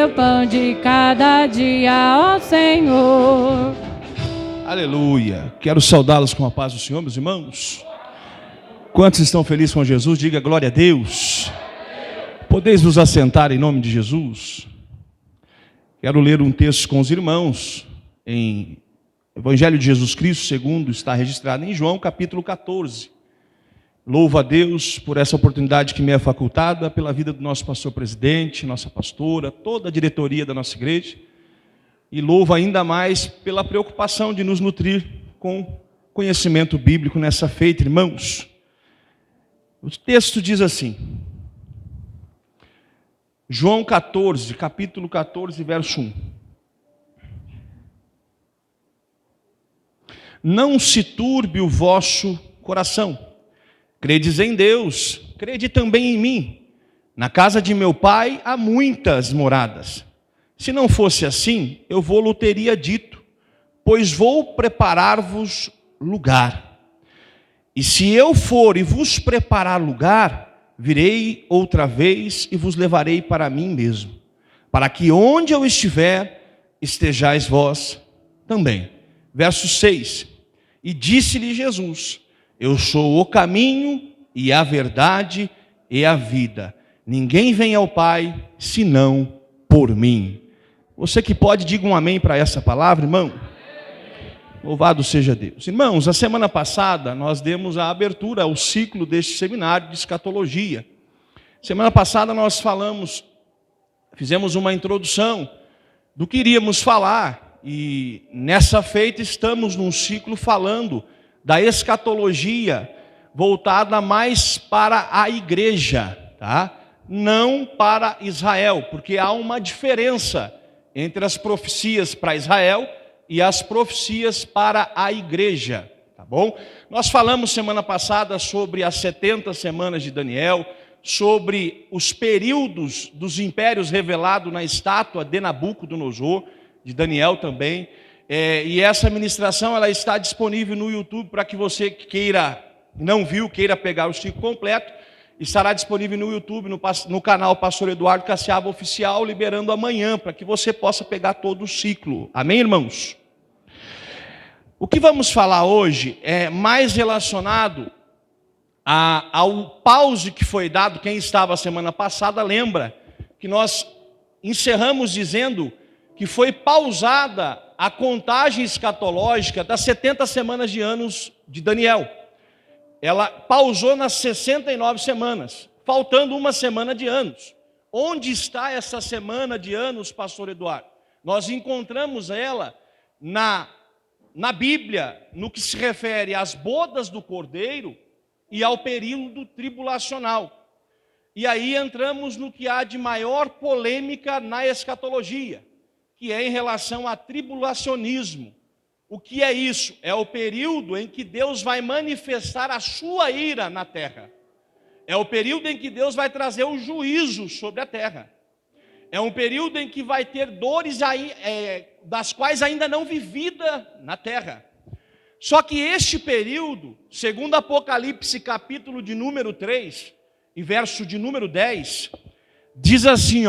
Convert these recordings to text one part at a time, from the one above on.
meu pão de cada dia, ó Senhor. Aleluia. Quero saudá-los com a paz do Senhor, meus irmãos. Quantos estão felizes com Jesus? Diga glória a Deus. Podeis vos assentar em nome de Jesus? Quero ler um texto com os irmãos em Evangelho de Jesus Cristo, segundo está registrado em João, capítulo 14. Louvo a Deus por essa oportunidade que me é facultada, pela vida do nosso pastor-presidente, nossa pastora, toda a diretoria da nossa igreja. E louvo ainda mais pela preocupação de nos nutrir com conhecimento bíblico nessa feita, irmãos. O texto diz assim, João 14, capítulo 14, verso 1. Não se turbe o vosso coração. Credes em Deus, crede também em mim. Na casa de meu pai há muitas moradas. Se não fosse assim, eu vou-lhe teria dito, pois vou preparar-vos lugar. E se eu for e vos preparar lugar, virei outra vez e vos levarei para mim mesmo, para que onde eu estiver, estejais vós também. Verso 6. E disse-lhe Jesus, eu sou o caminho e a verdade e a vida. Ninguém vem ao Pai, senão por mim. Você que pode, diga um amém para essa palavra, irmão. Louvado seja Deus. Irmãos, a semana passada nós demos a abertura ao ciclo deste seminário de escatologia. Semana passada nós fizemos uma introdução do que iríamos falar. E nessa feita estamos num ciclo falando da escatologia voltada mais para a igreja, tá? Não para Israel, porque há uma diferença entre as profecias para Israel e as profecias para a igreja, tá bom? Nós falamos semana passada sobre as 70 semanas de Daniel, sobre os períodos dos impérios revelados na estátua de Nabucodonosor, de Daniel também, e essa ministração ela está disponível no YouTube para que você que queira pegar o ciclo completo, estará disponível no YouTube, no canal Pastor Eduardo Cassiaba Oficial, liberando amanhã, para que você possa pegar todo o ciclo. Amém, irmãos? O que vamos falar hoje é mais relacionado ao pause que foi dado. Quem estava a semana passada lembra que nós encerramos dizendo que foi pausada a contagem escatológica das 70 semanas de anos de Daniel. Ela pausou nas 69 semanas, faltando uma semana de anos. Onde está essa semana de anos, pastor Eduardo? Nós encontramos ela na Bíblia, no que se refere às bodas do Cordeiro e ao período tribulacional. E aí entramos no que há de maior polêmica na escatologia, que é em relação a tribulacionismo. O que é isso? É o período em que Deus vai manifestar a sua ira na terra. É o período em que Deus vai trazer o juízo sobre a terra. É um período em que vai ter dores das quais ainda não vivida na terra. Só que este período, segundo Apocalipse capítulo de número 3, e verso de número 10, diz assim,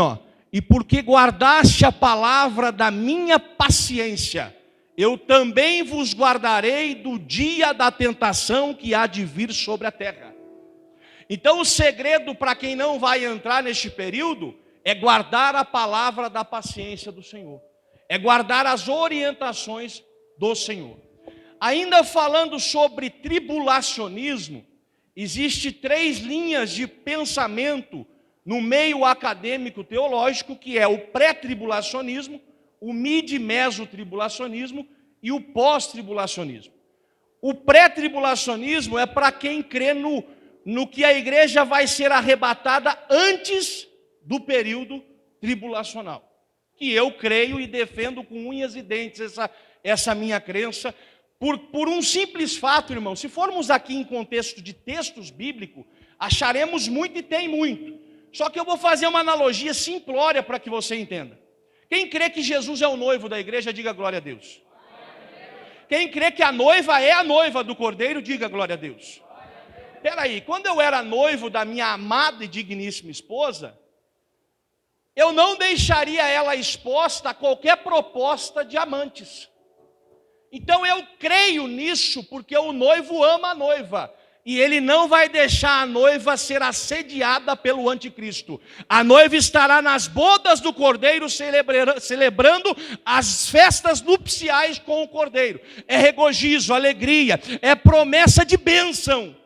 e porque guardaste a palavra da minha paciência, eu também vos guardarei do dia da tentação que há de vir sobre a terra. Então o segredo para quem não vai entrar neste período é guardar a palavra da paciência do Senhor. É guardar as orientações do Senhor. Ainda falando sobre tribulacionismo, existe 3 linhas de pensamento no meio acadêmico teológico, que é o pré-tribulacionismo, o mid-meso-tribulacionismo e o pós-tribulacionismo. O pré-tribulacionismo é para quem crê no que a igreja vai ser arrebatada antes do período tribulacional. Que eu creio e defendo com unhas e dentes essa minha crença, por um simples fato, irmão. Se formos aqui em contexto de textos bíblicos, acharemos muito e tem muito. Só que eu vou fazer uma analogia simplória para que você entenda. Quem crê que Jesus é o noivo da igreja, diga glória a Deus. Quem crê que a noiva é a noiva do Cordeiro, diga glória a Deus. Espera aí, quando eu era noivo da minha amada e digníssima esposa, eu não deixaria ela exposta a qualquer proposta de amantes. Então eu creio nisso, porque o noivo ama a noiva. E ele não vai deixar a noiva ser assediada pelo anticristo. A noiva estará nas bodas do Cordeiro, celebrando as festas nupciais com o Cordeiro. É regozijo, alegria, é promessa de bênção.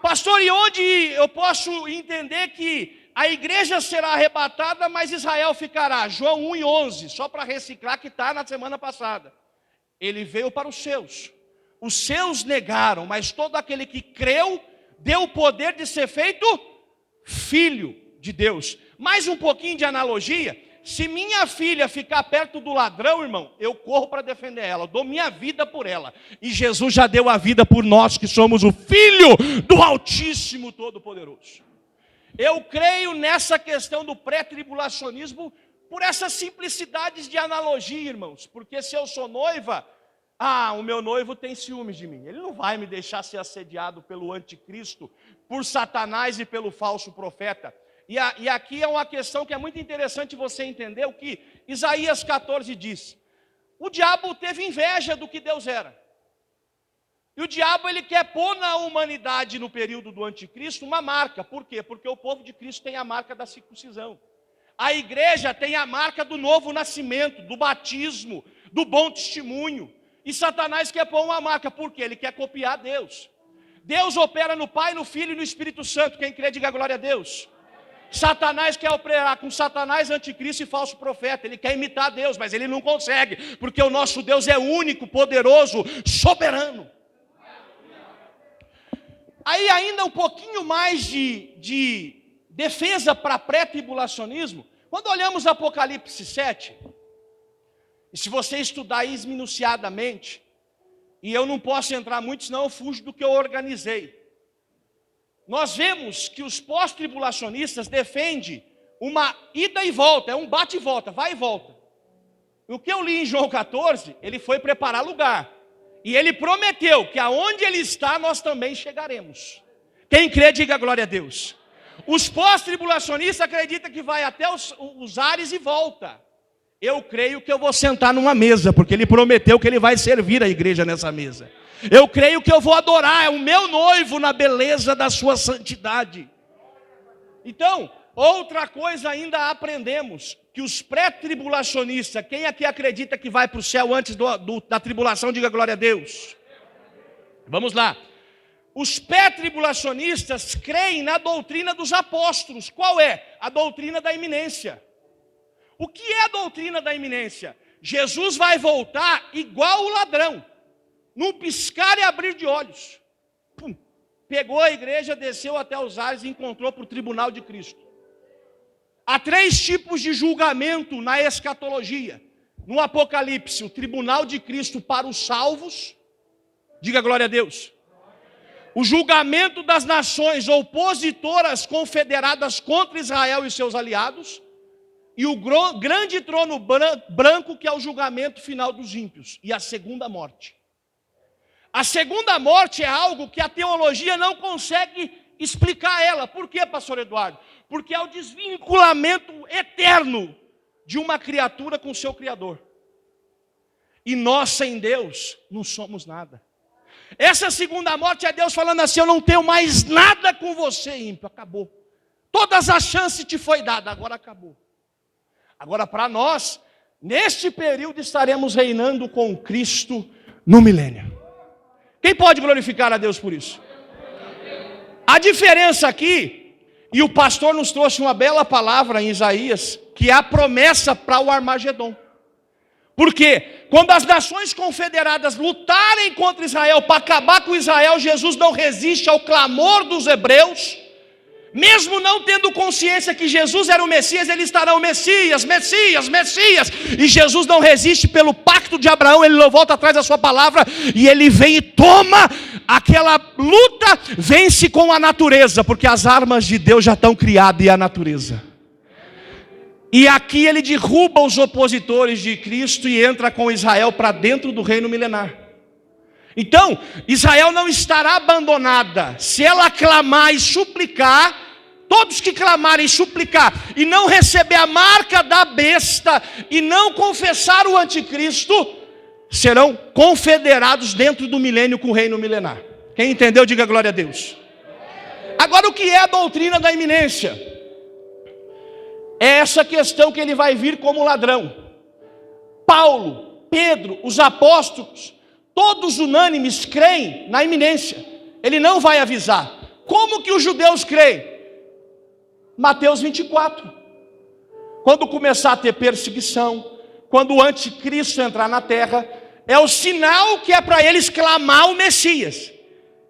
Pastor, e onde eu posso entender que a igreja será arrebatada, mas Israel ficará? João 1:11, só para reciclar, que está na semana passada. Ele veio para os seus negaram, mas todo aquele que creu, deu o poder de ser feito filho de Deus. Mais um pouquinho de analogia: se minha filha ficar perto do ladrão, irmão, eu corro para defender ela, eu dou minha vida por ela. E Jesus já deu a vida por nós, que somos o Filho do Altíssimo Todo-Poderoso. Eu creio nessa questão do pré-tribulacionismo, por essas simplicidades de analogia, irmãos. Porque se eu sou noiva, o meu noivo tem ciúmes de mim. Ele não vai me deixar ser assediado pelo anticristo, por Satanás e pelo falso profeta. E aqui é uma questão que é muito interessante você entender o que Isaías 14 diz. O diabo teve inveja do que Deus era. E o diabo, ele quer pôr na humanidade, no período do anticristo, uma marca. Por quê? Porque o povo de Cristo tem a marca da circuncisão. A igreja tem a marca do novo nascimento, do batismo, do bom testemunho. E Satanás quer pôr uma marca. Por quê? Ele quer copiar Deus. Deus opera no Pai, no Filho e no Espírito Santo. Quem crê, diga glória a Deus. Satanás quer operar com Satanás, anticristo e falso profeta. Ele quer imitar Deus, mas ele não consegue, porque o nosso Deus é único, poderoso, soberano. Aí ainda um pouquinho mais de defesa para pré-tribulacionismo. Quando olhamos Apocalipse 7, e se você estudar isso minuciadamente, e eu não posso entrar muito, senão eu fujo do que eu organizei. Nós vemos que os pós-tribulacionistas defendem uma ida e volta, é um bate e volta, vai e volta. O que eu li em João 14, ele foi preparar lugar. E ele prometeu que aonde ele está, nós também chegaremos. Quem crê, diga glória a Deus. Os pós-tribulacionistas acreditam que vai até os ares e volta. Eu creio que eu vou sentar numa mesa, porque ele prometeu que ele vai servir a igreja nessa mesa. Eu creio que eu vou adorar o meu noivo na beleza da sua santidade. Então, outra coisa ainda aprendemos, que os pré-tribulacionistas, quem aqui acredita que vai para o céu antes da tribulação, diga glória a Deus. Vamos lá. Os pré-tribulacionistas creem na doutrina dos apóstolos. Qual é? A doutrina da iminência. O que é a doutrina da iminência? Jesus vai voltar igual o ladrão, num piscar e abrir de olhos. Pum. Pegou a igreja, desceu até os ares e encontrou para o tribunal de Cristo. Há 3 tipos de julgamento na escatologia. No Apocalipse, o tribunal de Cristo para os salvos. Diga glória a Deus. O julgamento das nações opositoras confederadas contra Israel e seus aliados. E o grande trono branco, que é o julgamento final dos ímpios. E a segunda morte. A segunda morte é algo que a teologia não consegue explicar ela. Por quê, pastor Eduardo? Porque é o desvinculamento eterno de uma criatura com o seu Criador. E nós, sem Deus, não somos nada. Essa segunda morte é Deus falando assim: eu não tenho mais nada com você, ímpio, acabou. Todas as chances te foi dada, agora acabou. Agora, para nós, neste período, estaremos reinando com Cristo no milênio. Quem pode glorificar a Deus por isso? A diferença aqui, e o pastor nos trouxe uma bela palavra em Isaías, que é a promessa para o Armagedon. Por quê? Quando as nações confederadas lutarem contra Israel, para acabar com Israel, Jesus não resiste ao clamor dos hebreus. Mesmo não tendo consciência que Jesus era o Messias, eles estarão Messias, Messias, Messias. E Jesus não resiste pelo pacto de Abraão, ele não volta atrás da sua palavra. E ele vem e toma aquela luta, vence com a natureza, porque as armas de Deus já estão criadas e a natureza. E aqui ele derruba os opositores de Cristo e entra com Israel para dentro do reino milenar. Então, Israel não estará abandonada. Se ela clamar e suplicar, Todos que clamarem e suplicar e não receber a marca da besta e não confessar o anticristo, serão confederados dentro do milênio com o reino milenar. Quem entendeu, diga glória a Deus. Agora, o que é a doutrina da iminência? É essa questão que ele vai vir como ladrão. Paulo, Pedro, os apóstolos, todos unânimes creem na iminência. Ele não vai avisar. Como que os judeus creem? Mateus 24. Quando começar a ter perseguição, quando o anticristo entrar na terra, é o sinal que é para eles clamar o Messias.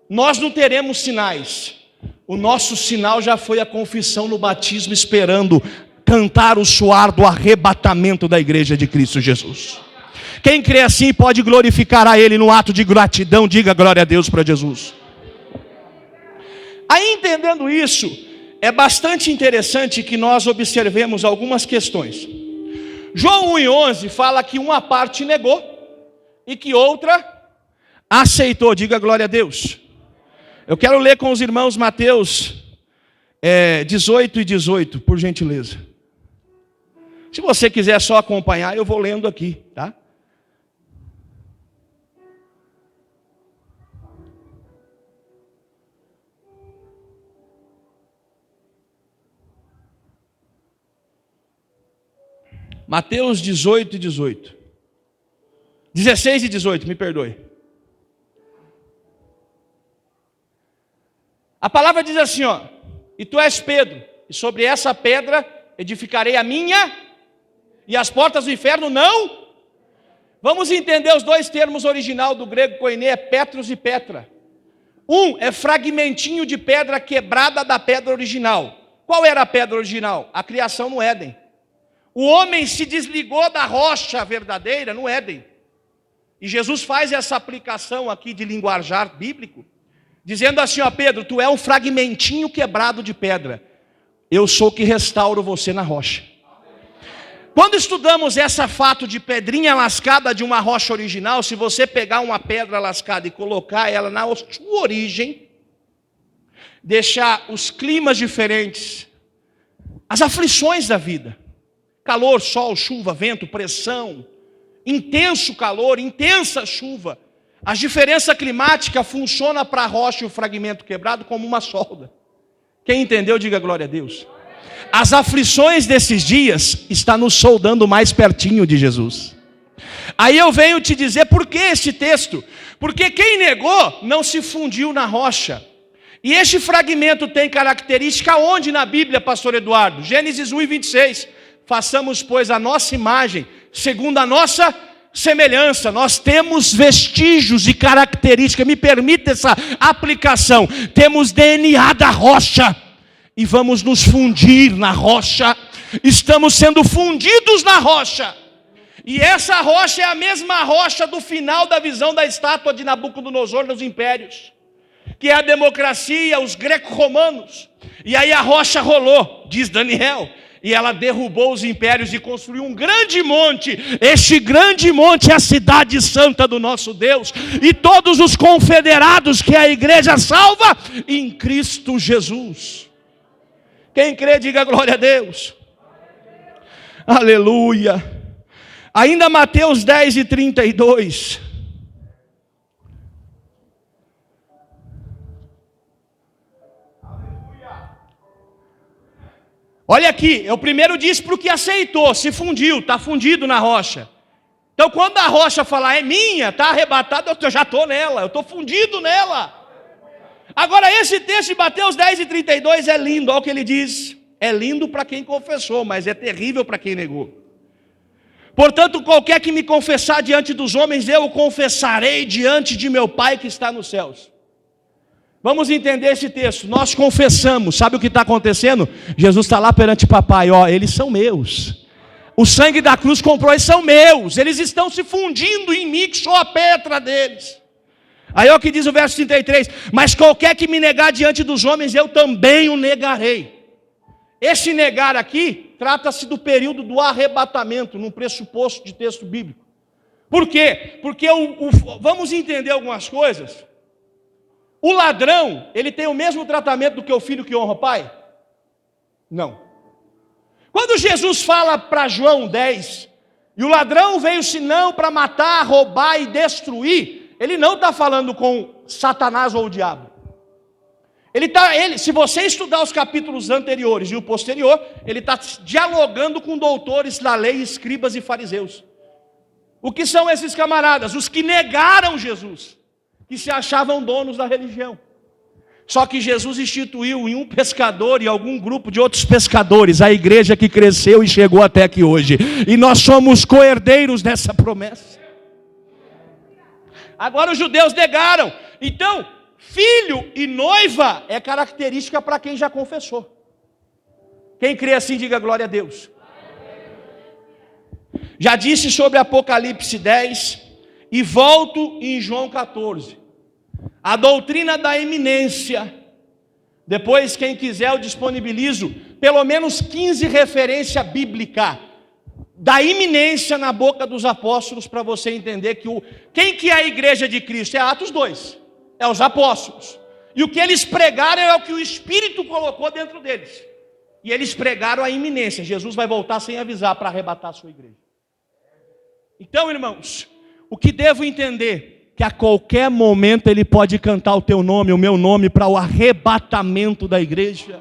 Nós não teremos sinais. O nosso sinal já foi a confissão no batismo, esperando cantar o soar do arrebatamento da igreja de Cristo Jesus. Quem crê assim pode glorificar a Ele no ato de gratidão, diga glória a Deus para Jesus. Aí, entendendo isso, é bastante interessante que nós observemos algumas questões. João 1:11 fala que uma parte negou e que outra aceitou, diga glória a Deus. Eu quero ler com os irmãos Mateus 18 e 18, por gentileza. Se você quiser só acompanhar, eu vou lendo aqui, tá? Mateus 18 e 18. 16 e 18, me perdoe. A palavra diz assim, ó: e tu és Pedro, e sobre essa pedra edificarei a minha, e as portas do inferno não. Vamos entender os dois termos original do grego koiné, é Petros e Petra. Um é fragmentinho de pedra quebrada da pedra original. Qual era a pedra original? A criação no Éden. O homem se desligou da rocha verdadeira no Éden. E Jesus faz essa aplicação aqui de linguajar bíblico, dizendo assim, ó: Pedro, tu é um fragmentinho quebrado de pedra. Eu sou que restauro você na rocha. Quando estudamos esse fato de pedrinha lascada de uma rocha original, se você pegar uma pedra lascada e colocar ela na sua origem, deixar os climas diferentes, as aflições da vida, calor, sol, chuva, vento, pressão, intenso calor, intensa chuva, a diferença climática funciona para a rocha e o fragmento quebrado como uma solda. Quem entendeu, diga glória a Deus. As aflições desses dias estão nos soldando mais pertinho de Jesus. Aí eu venho te dizer por que esse texto. Porque quem negou não se fundiu na rocha. E este fragmento tem característica onde na Bíblia, pastor Eduardo? Gênesis 1:26. Façamos, pois, a nossa imagem, segundo a nossa semelhança. Nós temos vestígios e características, me permita essa aplicação. Temos DNA da rocha e vamos nos fundir na rocha. Estamos sendo fundidos na rocha. E essa rocha é a mesma rocha do final da visão da estátua de Nabucodonosor nos impérios, que é a democracia, os greco-romanos. E aí a rocha rolou, diz Daniel, e ela derrubou os impérios e construiu um grande monte. Este grande monte é a cidade santa do nosso Deus, e todos os confederados que a igreja salva em Cristo Jesus. Quem crê, diga glória a Deus. Aleluia. Ainda Mateus 10:32. Olha aqui, eu primeiro disse para o que aceitou, se fundiu, está fundido na rocha. Então quando a rocha falar é minha, está arrebatado, eu já estou nela, eu estou fundido nela. Agora esse texto de Mateus 10:32 é lindo, olha o que ele diz. É lindo para quem confessou, mas é terrível para quem negou. Portanto, qualquer que me confessar diante dos homens, eu o confessarei diante de meu Pai que está nos céus. Vamos entender esse texto. Nós confessamos, sabe o que está acontecendo? Jesus está lá perante papai, ó, eles são meus. O sangue da cruz comprou, eles são meus. Eles estão se fundindo em mim, que sou a pedra deles. Aí é o que diz o verso 33, mas qualquer que me negar diante dos homens, eu também o negarei. Esse negar aqui, trata-se do período do arrebatamento, num pressuposto de texto bíblico. Por quê? Porque vamos entender algumas coisas. O ladrão, ele tem o mesmo tratamento do que o filho que honra o pai? Não. Quando Jesus fala para João 10, e o ladrão veio senão para matar, roubar e destruir, ele não está falando com Satanás ou o diabo. Se você estudar os capítulos anteriores e o posterior, ele está dialogando com doutores da lei, escribas e fariseus. O que são esses camaradas? Os que negaram Jesus, que se achavam donos da religião. Só que Jesus instituiu em um pescador e algum grupo de outros pescadores a igreja que cresceu e chegou até aqui hoje. E nós somos co-herdeiros dessa promessa. Agora os judeus negaram. Então, filho e noiva é característica para quem já confessou. Quem crê assim, diga glória a Deus. Já disse sobre Apocalipse 10 e volto em João 14. A doutrina da iminência. Depois, quem quiser, eu disponibilizo pelo menos 15 referências bíblicas da iminência na boca dos apóstolos, para você entender que quem que é a igreja de Cristo? É Atos 2, é os apóstolos. E o que eles pregaram é o que o Espírito colocou dentro deles. E eles pregaram a iminência. Jesus vai voltar sem avisar para arrebatar a sua igreja. Então, irmãos, o que devo entender? Que a qualquer momento ele pode cantar o teu nome, o meu nome, para o arrebatamento da igreja.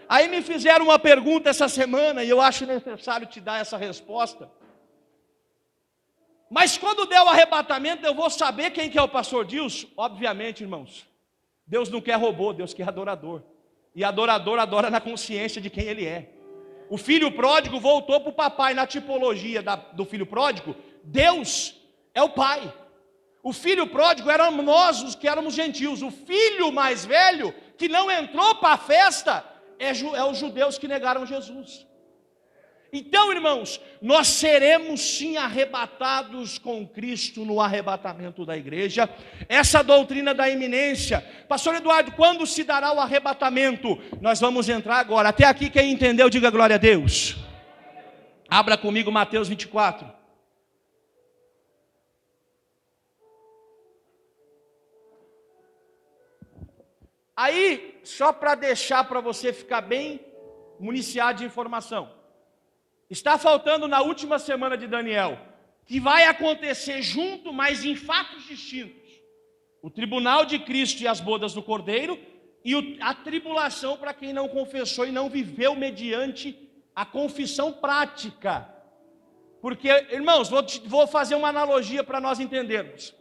Aí me fizeram uma pergunta essa semana, e eu acho necessário te dar essa resposta. Mas quando der o arrebatamento, eu vou saber quem que é o pastor Dilson? Obviamente, irmãos, Deus não quer robô, Deus quer adorador. E adorador adora na consciência de quem ele é. O filho pródigo voltou para o papai. Na tipologia do filho pródigo, Deus é o pai. O filho pródigo éramos nós, os que éramos gentios. O filho mais velho, que não entrou para a festa, é os judeus que negaram Jesus. Então, irmãos, nós seremos sim arrebatados com Cristo no arrebatamento da igreja. Essa doutrina da iminência. Pastor Eduardo, quando se dará o arrebatamento? Nós vamos entrar agora. Até aqui, quem entendeu, diga glória a Deus. Abra comigo Mateus 24. Aí, só para deixar para você ficar bem municiado de informação, está faltando na última semana de Daniel, que vai acontecer junto, mas em fatos distintos, o tribunal de Cristo e as bodas do Cordeiro, e a tribulação para quem não confessou e não viveu mediante a confissão prática. Porque, irmãos, vou fazer uma analogia para nós entendermos.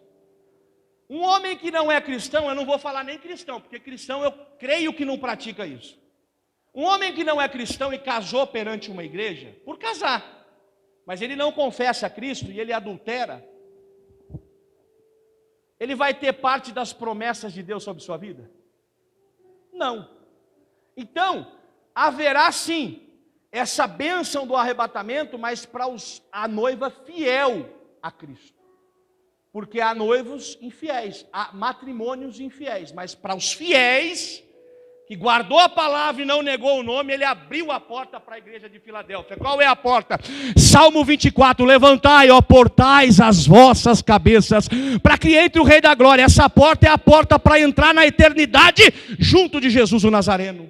Um homem que não é cristão, eu não vou falar nem cristão, porque cristão eu creio que não pratica isso. Um homem que não é cristão e casou perante uma igreja, por casar, mas ele não confessa a Cristo e ele adultera, ele vai ter parte das promessas de Deus sobre sua vida? Não. Então, haverá sim essa bênção do arrebatamento, mas para a noiva fiel a Cristo. Porque há noivos infiéis, há matrimônios infiéis, mas para os fiéis, que guardou a palavra e não negou o nome, ele abriu a porta para a igreja de Filadélfia. Qual é a porta? Salmo 24, levantai, ó portais, as vossas cabeças, para que entre o Rei da Glória. Essa porta é a porta para entrar na eternidade, junto de Jesus o Nazareno.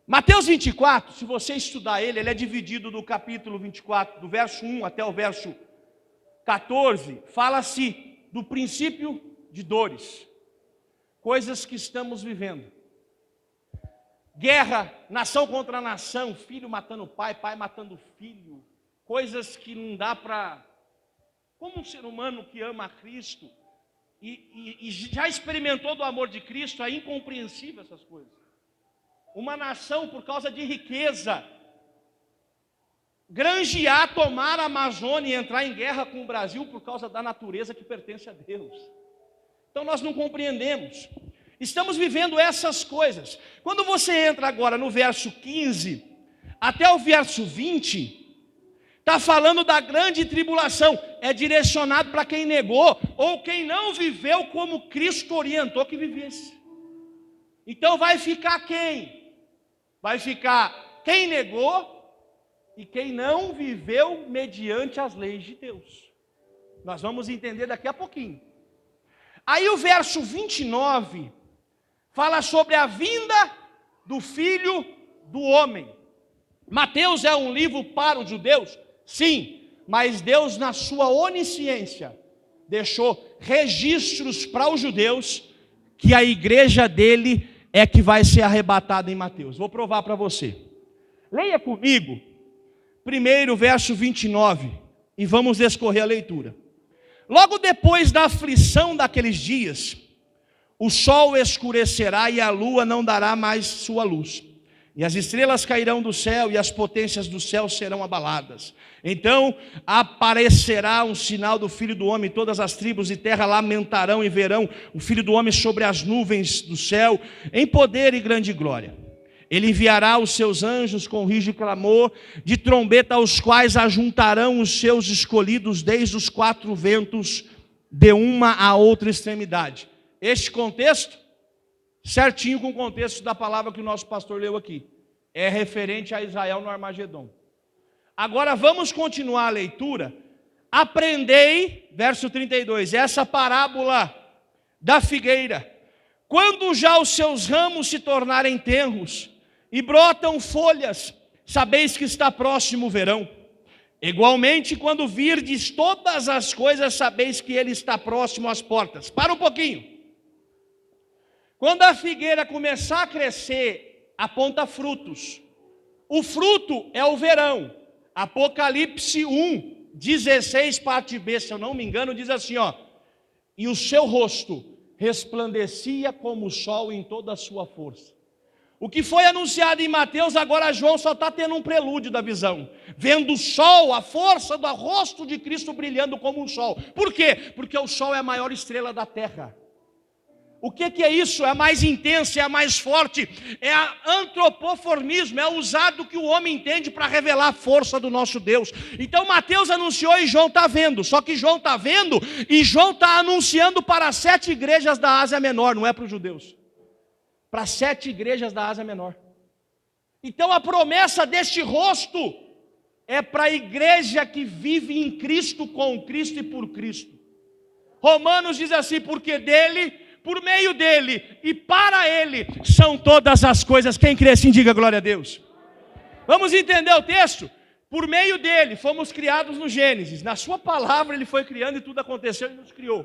Mateus 24, se você estudar ele é dividido do capítulo 24, do verso 1 até o verso 14, fala-se do princípio de dores, coisas que estamos vivendo. Guerra, nação contra nação, filho matando pai, pai matando filho, coisas que não dá para... Como um ser humano que ama a Cristo e já experimentou do amor de Cristo, é incompreensível essas coisas. Uma nação por causa de riqueza, granjear, tomar a Amazônia e entrar em guerra com o Brasil por causa da natureza que pertence a Deus. Então nós não compreendemos. Estamos vivendo essas coisas. Quando você entra agora no verso 15 até o verso 20, está falando da grande tribulação. É direcionado para quem negou ou quem não viveu como Cristo orientou que vivesse. Então vai ficar quem? Vai ficar quem negou e quem não viveu mediante as leis de Deus. Nós vamos entender daqui a pouquinho. Aí o verso 29 fala sobre a vinda do Filho do Homem. Mateus é um livro para os judeus? Sim, mas Deus, na sua onisciência, deixou registros para os judeus que a igreja dele é que vai ser arrebatada em Mateus. Vou provar para você. Leia comigo, primeiro verso 29, e vamos escorrer a leitura. Logo depois da aflição daqueles dias, o sol escurecerá e a lua não dará mais sua luz. E as estrelas cairão do céu e as potências do céu serão abaladas. Então aparecerá um sinal do Filho do Homem, todas as tribos de terra lamentarão e verão o Filho do Homem sobre as nuvens do céu, em poder e grande glória. Ele enviará os seus anjos com rígido clamor, de trombeta, aos quais ajuntarão os seus escolhidos desde os quatro ventos, de uma a outra extremidade. Este contexto, certinho com o contexto da palavra que o nosso pastor leu aqui, é referente a Israel no Armagedon. Agora vamos continuar a leitura. Aprendei, verso 32, essa parábola da figueira. Quando já os seus ramos se tornarem tenros e brotam folhas, sabeis que está próximo o verão. Igualmente, quando virdes todas as coisas, sabeis que ele está próximo às portas. Para um pouquinho. Quando a figueira começar a crescer, aponta frutos. O fruto é o verão. Apocalipse 1, 16, parte B, se eu não me engano, diz assim, ó. E o seu rosto resplandecia como o sol em toda a sua força. O que foi anunciado em Mateus, agora João só está tendo um prelúdio da visão. Vendo o sol, a força do rosto de Cristo brilhando como um sol. Por quê? Porque o sol é a maior estrela da terra. O que é isso? É a mais intensa, é a mais forte, é a antropoformismo, é o usado que o homem entende para revelar a força do nosso Deus. Então Mateus anunciou e João está vendo, só que João está vendo e João está anunciando para 7 igrejas da Ásia Menor, não é para os judeus, para 7 igrejas da Ásia Menor. Então a promessa deste rosto é para a igreja que vive em Cristo, com Cristo e por Cristo. Romanos diz assim, porque dele, por meio dele e para ele são todas as coisas. Quem crê assim, diga glória a Deus. Vamos entender o texto? Por meio dele fomos criados no Gênesis. Na sua palavra ele foi criando e tudo aconteceu e nos criou.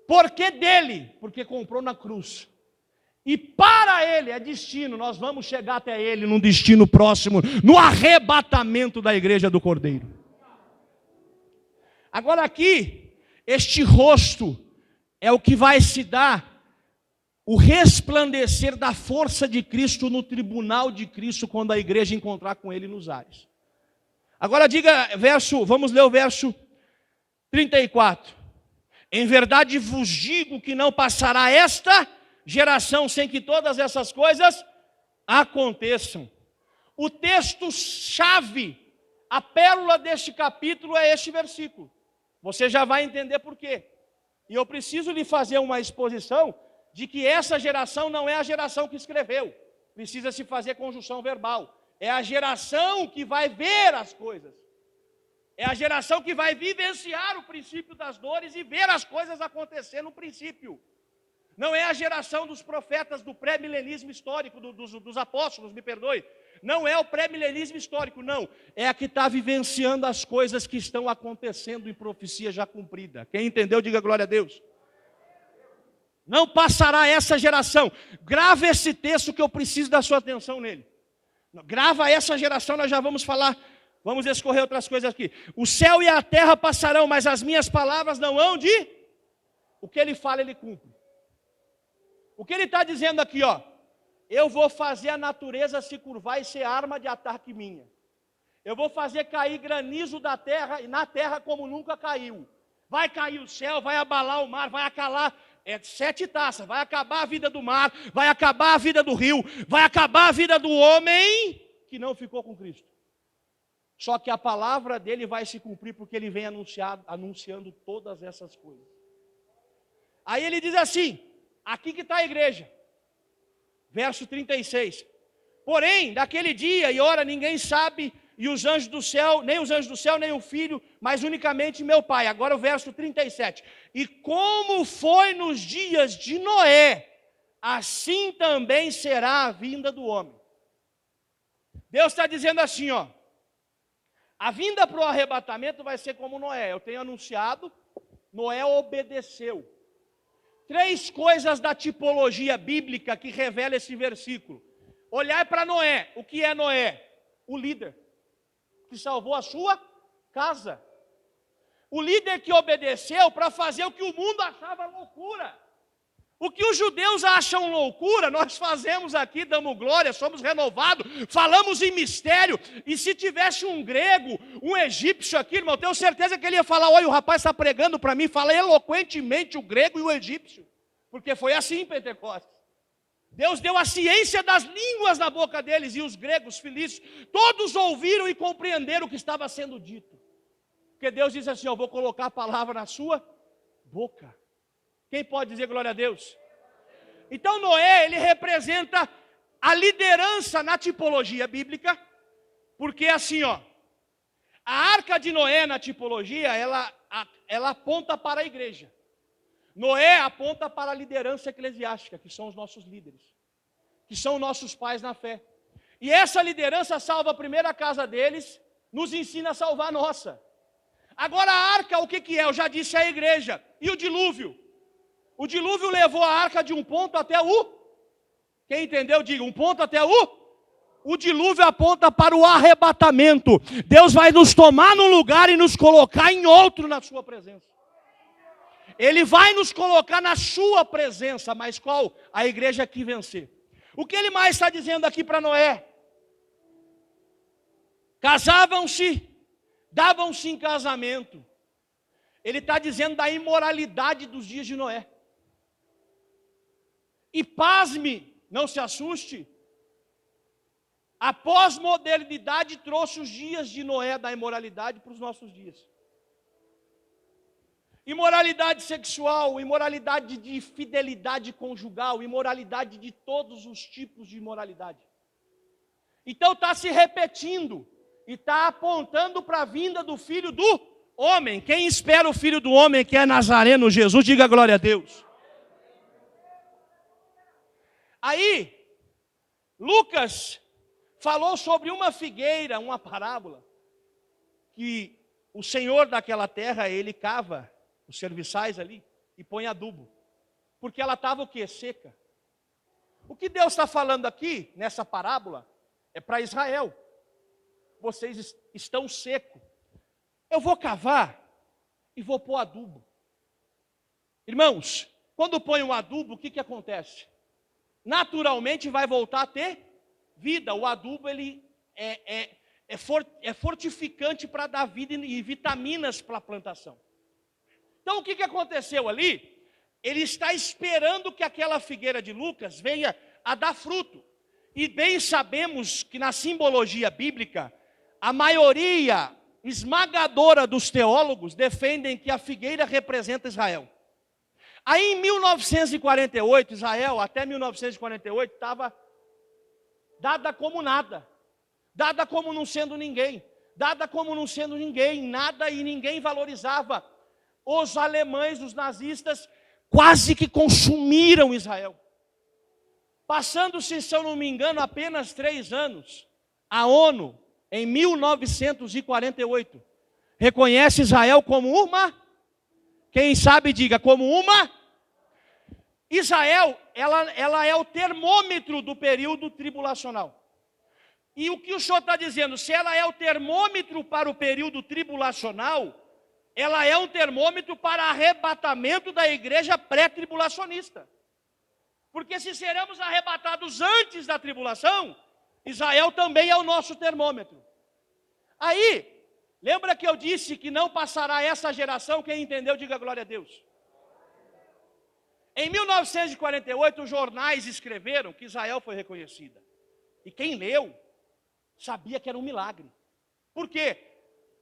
Por que dele? Porque comprou na cruz. E para ele é destino. Nós vamos chegar até ele num destino próximo, no arrebatamento da igreja do Cordeiro. Agora aqui, este rosto é o que vai se dar o resplandecer da força de Cristo no tribunal de Cristo, quando a igreja encontrar com ele nos ares. Agora diga, vamos ler o verso 34. Em verdade vos digo que não passará esta geração sem que todas essas coisas aconteçam. O texto-chave, a pérola deste capítulo é este versículo. Você já vai entender por quê. E eu preciso lhe fazer uma exposição de que essa geração não é a geração que escreveu. Precisa se fazer conjunção verbal. É a geração que vai ver as coisas. É a geração que vai vivenciar o princípio das dores e ver as coisas acontecer no princípio. Não é a geração dos profetas do pré-milenismo histórico, dos apóstolos, me perdoe. Não é o pré-milenismo histórico, não. É a que está vivenciando as coisas que estão acontecendo em profecia já cumprida. Quem entendeu, diga glória a Deus. Não passará essa geração. Grava esse texto que eu preciso da sua atenção nele. Grava essa geração, nós já vamos falar. Vamos escorrer outras coisas aqui. O céu e a terra passarão, mas as minhas palavras não hão de... O que ele fala, ele cumpre. O que ele está dizendo aqui, ó. Eu vou fazer a natureza se curvar e ser arma de ataque minha. Eu vou fazer cair granizo da terra e na terra como nunca caiu. Vai cair o céu, vai abalar o mar, vai acalar 7 taças, vai acabar a vida do mar, vai acabar a vida do rio, vai acabar a vida do homem que não ficou com Cristo. Só que a palavra dele vai se cumprir porque ele vem anunciando todas essas coisas. Aí ele diz assim, aqui que está a igreja. Verso 36. Porém, daquele dia e hora ninguém sabe, e os anjos do céu, nem os anjos do céu, nem o Filho, mas unicamente meu Pai. Agora o verso 37. E como foi nos dias de Noé, assim também será a vinda do homem. Deus está dizendo assim, ó. A vinda para o arrebatamento vai ser como Noé. Eu tenho anunciado, Noé obedeceu. 3 coisas da tipologia bíblica que revela esse versículo. Olhar para Noé. O que é Noé? O líder que salvou a sua casa. O líder que obedeceu para fazer o que o mundo achava loucura. O que os judeus acham loucura, nós fazemos aqui, damos glória, somos renovados, falamos em mistério. E se tivesse um grego, um egípcio aqui, irmão, tenho certeza que ele ia falar, olha, o rapaz está pregando para mim, fala eloquentemente o grego e o egípcio. Porque foi assim em Pentecostes. Deus deu a ciência das línguas na boca deles, e os gregos, filícios, todos ouviram e compreenderam o que estava sendo dito. Porque Deus disse assim, eu vou colocar a palavra na sua boca. Quem pode dizer glória a Deus? Então Noé, ele representa a liderança na tipologia bíblica, porque assim, ó, a arca de Noé na tipologia, ela aponta para a igreja. Noé aponta para a liderança eclesiástica, que são os nossos líderes, que são nossos pais na fé. E essa liderança salva a primeira casa deles, nos ensina a salvar a nossa. Agora a arca, o que é? Eu já disse, é a igreja. E o dilúvio? O dilúvio levou a arca de um ponto até o... Quem entendeu, diga, um ponto até o... O dilúvio aponta para o arrebatamento. Deus vai nos tomar num lugar e nos colocar em outro na sua presença. Ele vai nos colocar na sua presença, mas qual? A igreja que vencer. O que ele mais está dizendo aqui para Noé? Casavam-se, davam-se em casamento. Ele está dizendo da imoralidade dos dias de Noé. E pasme, não se assuste, a pós-modernidade trouxe os dias de Noé da imoralidade para os nossos dias. Imoralidade sexual, imoralidade de fidelidade conjugal, imoralidade de todos os tipos de imoralidade. Então está se repetindo e está apontando para a vinda do Filho do Homem. Quem espera o Filho do Homem, que é Nazareno Jesus, diga glória a Deus. Aí, Lucas falou sobre uma figueira, uma parábola, que o Senhor daquela terra, ele cava os serviçais ali e põe adubo, porque ela estava o quê? Seca. O que Deus está falando aqui, nessa parábola, é para Israel. Vocês estão secos. Eu vou cavar e vou pôr adubo. Irmãos, quando põe um adubo, o que acontece? Naturalmente vai voltar a ter vida. O adubo ele é fortificante para dar vida e vitaminas para a plantação. Então o que aconteceu ali? Ele está esperando que aquela figueira de Lucas venha a dar fruto. E bem sabemos que na simbologia bíblica, a maioria esmagadora dos teólogos defendem que a figueira representa Israel. Aí em 1948, Israel, até 1948, estava dada como nada, dada como não sendo ninguém, dada como não sendo ninguém, nada e ninguém valorizava. Os alemães, os nazistas, quase que consumiram Israel. Passando-se, se eu não me engano, apenas 3 anos, a ONU, em 1948, reconhece Israel como uma... Quem sabe diga, como uma... Israel, ela é o termômetro do período tribulacional. E o que o senhor está dizendo? Se ela é o termômetro para o período tribulacional, ela é um termômetro para arrebatamento da igreja pré-tribulacionista. Porque se seremos arrebatados antes da tribulação, Israel também é o nosso termômetro. Aí, lembra que eu disse que não passará essa geração? Quem entendeu, diga glória a Deus. Em 1948, os jornais escreveram que Israel foi reconhecida. E quem leu, sabia que era um milagre. Por quê?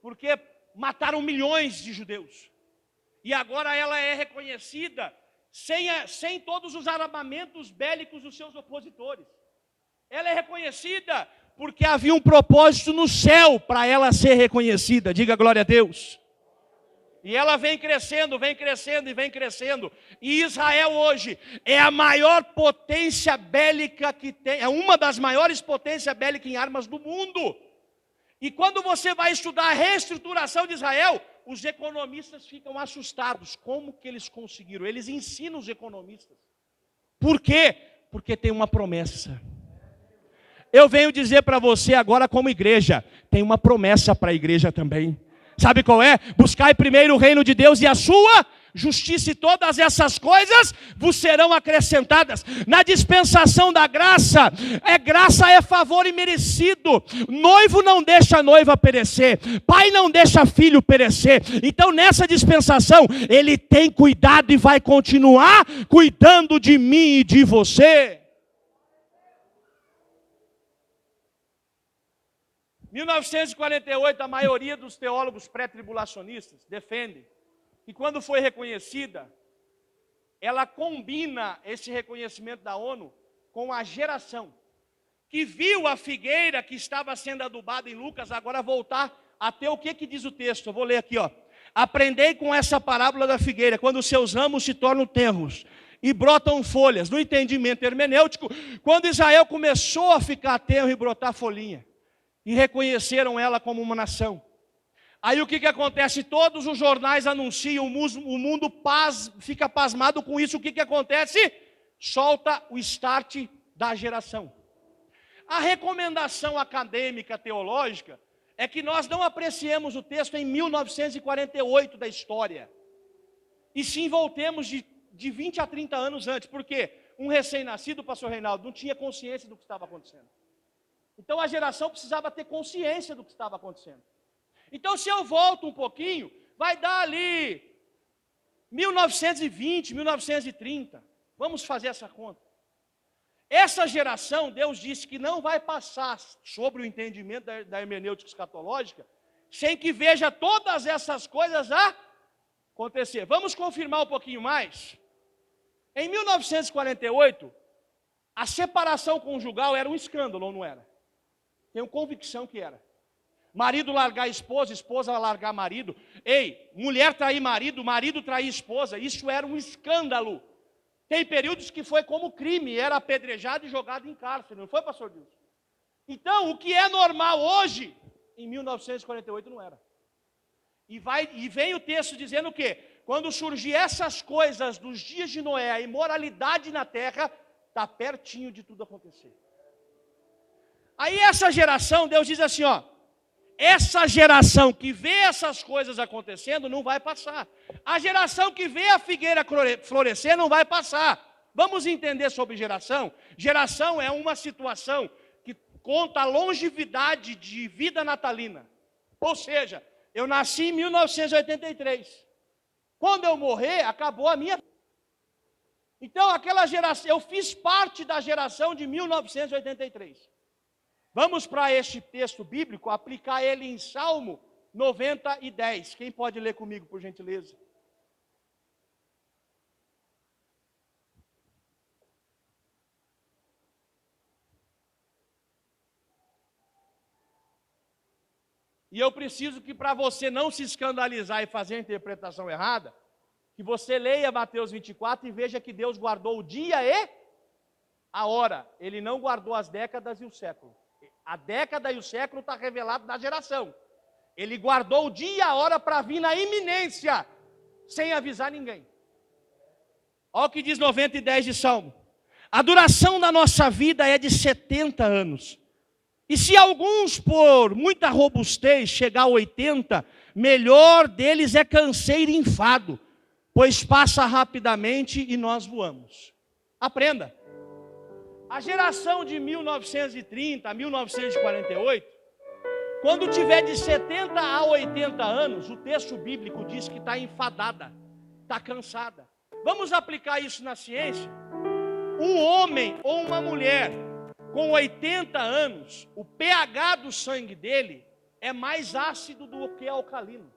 Porque mataram milhões de judeus. E agora ela é reconhecida sem todos os armamentos bélicos dos seus opositores. Ela é reconhecida porque havia um propósito no céu para ela ser reconhecida. Diga glória a Deus. E ela vem crescendo, vem crescendo e vem crescendo. E Israel hoje é a maior potência bélica que tem, é uma das maiores potências bélicas em armas do mundo. E quando você vai estudar a reestruturação de Israel, os economistas ficam assustados. Como que eles conseguiram? Eles ensinam os economistas. Por quê? Porque tem uma promessa. Eu venho dizer para você agora como igreja, tem uma promessa para a igreja também. Sabe qual é? Buscai primeiro o reino de Deus e a sua justiça, e todas essas coisas vos serão acrescentadas. Na dispensação da graça, graça é favor imerecido. Noivo não deixa a noiva perecer, pai não deixa filho perecer. Então nessa dispensação, ele tem cuidado e vai continuar cuidando de mim e de você. 1948, a maioria dos teólogos pré-tribulacionistas defende que quando foi reconhecida, ela combina esse reconhecimento da ONU com a geração que viu a figueira que estava sendo adubada em Lucas agora voltar a ter o que diz o texto. Eu vou ler aqui, ó. Aprendei com essa parábola da figueira, quando os seus ramos se tornam tenros e brotam folhas. No entendimento hermenêutico, quando Israel começou a ficar tenro e brotar folhinha, e reconheceram ela como uma nação. Aí o que acontece? Todos os jornais anunciam, o mundo fica pasmado com isso. O que acontece? Solta o start da geração. A recomendação acadêmica, teológica, é que nós não apreciemos o texto em 1948 da história, e sim voltemos de 20 a 30 anos antes. Por quê? Um recém-nascido, pastor Reinaldo, não tinha consciência do que estava acontecendo. Então a geração precisava ter consciência do que estava acontecendo. Então se eu volto um pouquinho, vai dar ali 1920, 1930. Vamos fazer essa conta. Essa geração, Deus disse que não vai passar sobre o entendimento da hermenêutica escatológica sem que veja todas essas coisas acontecer. Vamos confirmar um pouquinho mais. Em 1948, a separação conjugal era um escândalo, ou não era? Tenho convicção que era. Marido largar esposa, esposa largar marido. Ei, mulher trair marido, marido trair esposa. Isso era um escândalo. Tem períodos que foi como crime, era apedrejado e jogado em cárcere. Não foi, pastor Dilson? Então, o que é normal hoje, em 1948 não era. E vem o texto dizendo o quê? Quando surgir essas coisas dos dias de Noé, a imoralidade na terra, está pertinho de tudo acontecer. Aí essa geração, Deus diz assim, ó, essa geração que vê essas coisas acontecendo não vai passar. A geração que vê a figueira florescer não vai passar. Vamos entender sobre geração? Geração é uma situação que conta a longevidade de vida natalina. Ou seja, eu nasci em 1983. Quando eu morrer, acabou a minha vida. Então aquela geração, eu fiz parte da geração de 1983. Vamos para este texto bíblico, aplicar ele em Salmo 90:10. Quem pode ler comigo, por gentileza? E eu preciso que, para você não se escandalizar e fazer a interpretação errada, que você leia Mateus 24 e veja que Deus guardou o dia e a hora. Ele não guardou as décadas e o século. A década e o século está revelado na geração. Ele guardou o dia e a hora para vir na iminência, sem avisar ninguém. Olha o que diz 90:10 de Salmo. A duração da nossa vida é de 70 anos. E se alguns, por muita robustez, chegar a 80, melhor deles é canseiro e enfado, pois passa rapidamente e nós voamos. Aprenda. A geração de 1930 a 1948, quando tiver de 70 a 80 anos, o texto bíblico diz que está enfadada, está cansada. Vamos aplicar isso na ciência? Um homem ou uma mulher com 80 anos, o pH do sangue dele é mais ácido do que alcalino.